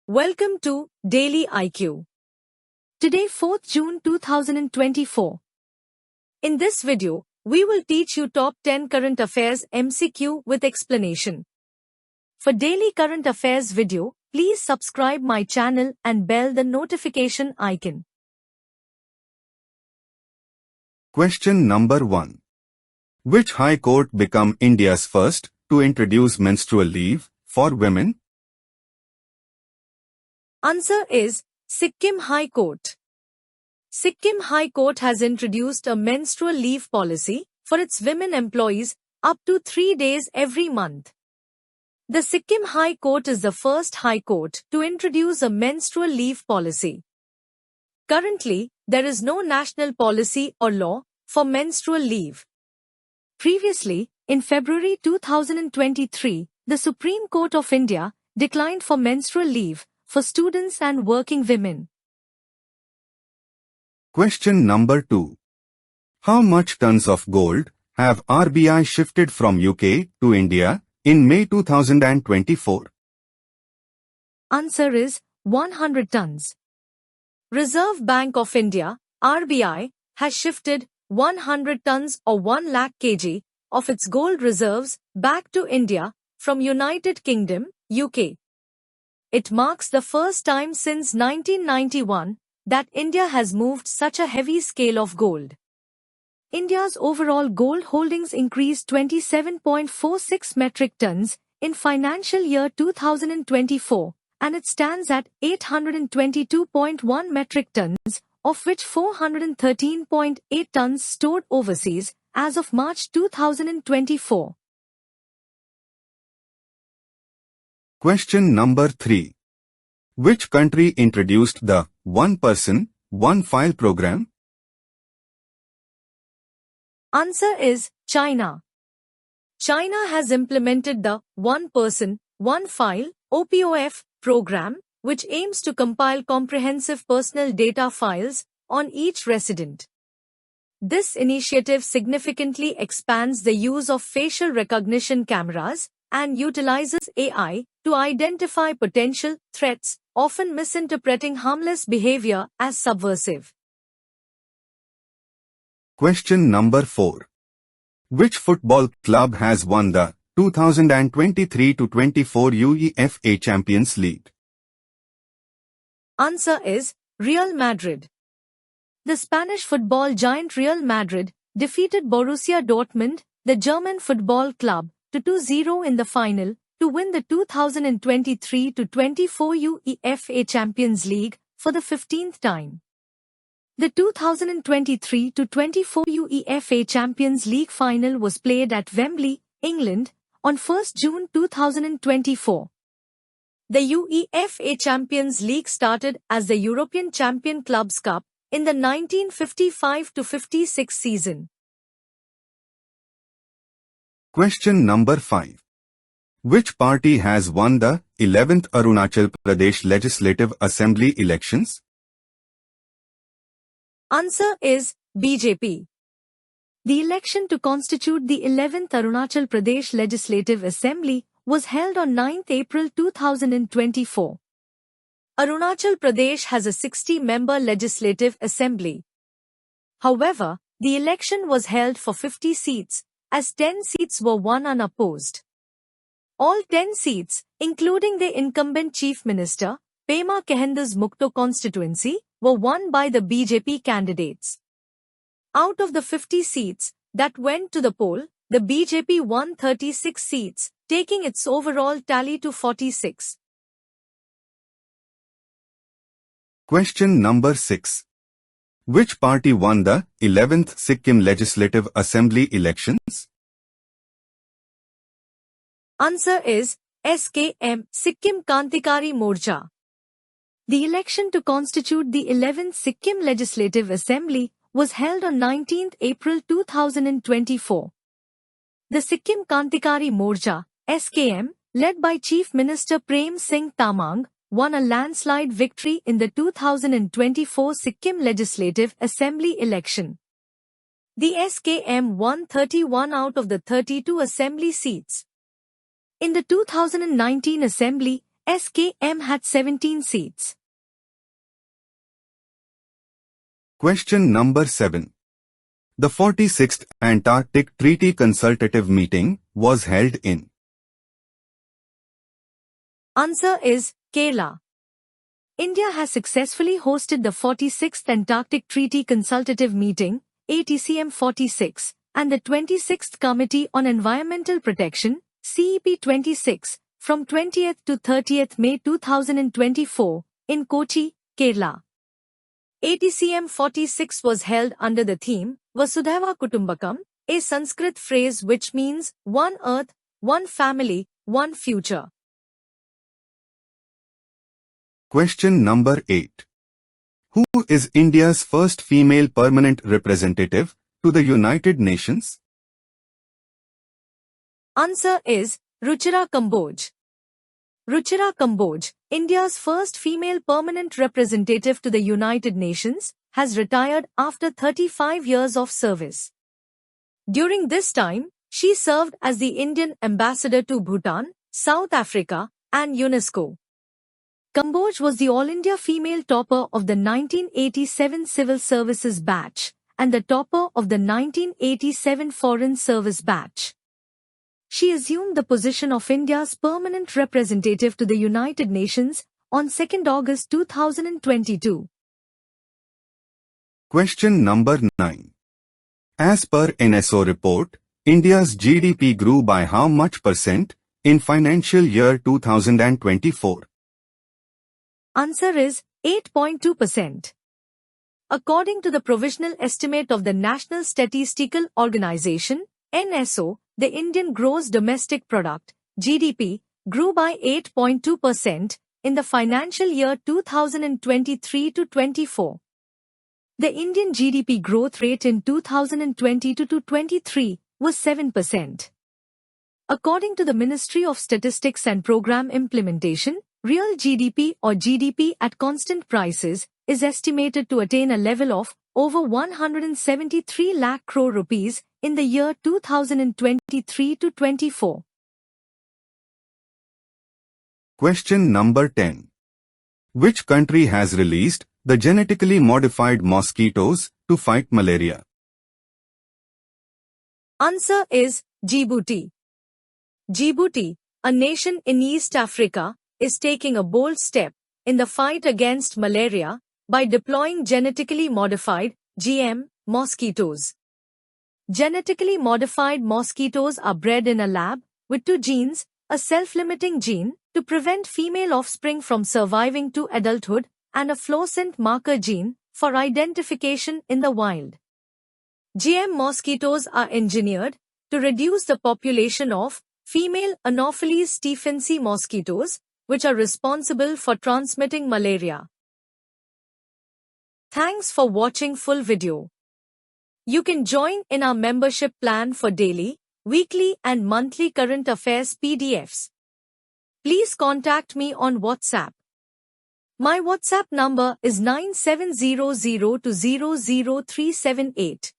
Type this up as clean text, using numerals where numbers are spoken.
Welcome to Daily IQ. Today 4th June 2024. In this video, we will teach you top 10 current affairs MCQ with explanation. For daily current affairs video, please subscribe my channel and bell the notification icon. Question number 1. Which High Court became India's first to introduce menstrual leave for women? Answer is Sikkim High Court. Sikkim High Court has introduced a menstrual leave policy for its women employees up to 3 days every month. The Sikkim High Court is the first High Court to introduce a menstrual leave policy. Currently, there is no national policy or law for menstrual leave. Previously, in February 2023, the Supreme Court of India declined for menstrual leave for students and working women. Question number 2. How much tons of gold have RBI shifted from UK to India in May 2024? Answer is 100 tons. Reserve Bank of India, RBI, has shifted 100 tons or 1 lakh kg of its gold reserves back to India from United Kingdom, UK. It marks the first time since 1991 that India has moved such a heavy scale of gold. India's overall gold holdings increased 27.46 metric tons in financial year 2024, and it stands at 822.1 metric tons, of which 413.8 tons stored overseas as of March 2024. Question number 3. Which country introduced the One Person, One File program? Answer is China. China has implemented the One Person, One File (OPOF) program, which aims to compile comprehensive personal data files on each resident. This initiative significantly expands the use of facial recognition cameras and utilizes AI to identify potential threats, often misinterpreting harmless behavior as subversive. Question number 4. Which football club has won the 2023-24 UEFA Champions League? Answer is Real Madrid. The Spanish football giant Real Madrid defeated Borussia Dortmund, the German football club, to 2-0 in the final to win the 2023-24 UEFA Champions League for the 15th time. The 2023-24 UEFA Champions League final was played at Wembley, England, on 1st June 2024. The UEFA Champions League started as the European Champion Clubs Cup in the 1955-56 season. Question number 5. Which party has won the 11th Arunachal Pradesh Legislative Assembly elections? Answer is BJP. The election to constitute the 11th Arunachal Pradesh Legislative Assembly was held on 9th April 2024. Arunachal Pradesh has a 60-member Legislative Assembly. However, the election was held for 50 seats, as 10 seats were won unopposed. All 10 seats, including the incumbent Chief Minister, Pema Khandu's Mukto constituency, were won by the BJP candidates. Out of the 50 seats that went to the poll, the BJP won 36 seats, taking its overall tally to 46. Question number 6. Which party won the 11th Sikkim Legislative Assembly elections? Answer is SKM, Sikkim Krantikari Morcha. The election to constitute the 11th Sikkim Legislative Assembly was held on 19th April 2024. The Sikkim Krantikari Morcha, SKM, led by Chief Minister Prem Singh Tamang, won a landslide victory in the 2024 Sikkim Legislative Assembly election. The SKM won 31 out of the 32 assembly seats. In the 2019 Assembly, SKM had 17 seats. Question number 7. The 46th Antarctic Treaty Consultative Meeting was held in. Answer is Kerala. India has successfully hosted the 46th Antarctic Treaty Consultative Meeting, ATCM 46, and the 26th Committee on Environmental Protection, CEP 26, from 20th to 30th May 2024, in Kochi, Kerala. ATCM 46 was held under the theme, Vasudhaiva Kutumbakam, a Sanskrit phrase which means one earth, one family, one future. Question number 8. Who is India's first female permanent representative to the United Nations? Answer is Ruchira Kamboj. Ruchira Kamboj, India's first female permanent representative to the United Nations, has retired after 35 years of service. During this time, she served as the Indian ambassador to Bhutan, South Africa, and UNESCO. Kamboj was the All India female topper of the 1987 Civil Services batch and the topper of the 1987 Foreign Service batch. She assumed the position of India's permanent representative to the United Nations on 2 August 2022. Question number 9. As per NSO report, India's GDP grew by how much percent in financial year 2024? Answer is 8.2%. According to the provisional estimate of the National Statistical Organization, NSO, the Indian Gross Domestic Product, GDP, grew by 8.2% in the financial year 2023-24. The Indian GDP growth rate in 2022-23 was 7%. According to the Ministry of Statistics and Program Implementation, real GDP or GDP at constant prices is estimated to attain a level of over 173 lakh crore rupees in the year 2023-24. Question number 10. Which country has released the genetically modified mosquitoes to fight malaria? Answer is Djibouti. Djibouti, a nation in East Africa, is taking a bold step in the fight against malaria by deploying genetically modified GM mosquitoes. Genetically modified mosquitoes are bred in a lab with two genes, a self-limiting gene to prevent female offspring from surviving to adulthood and a fluorescent marker gene for identification in the wild. GM mosquitoes are engineered to reduce the population of female Anopheles stephensi mosquitoes, which are responsible for transmitting malaria. Thanks for watching full video. You can join in our membership plan for daily, weekly and monthly current affairs PDFs. Please contact me on WhatsApp. My WhatsApp number is 9700200378.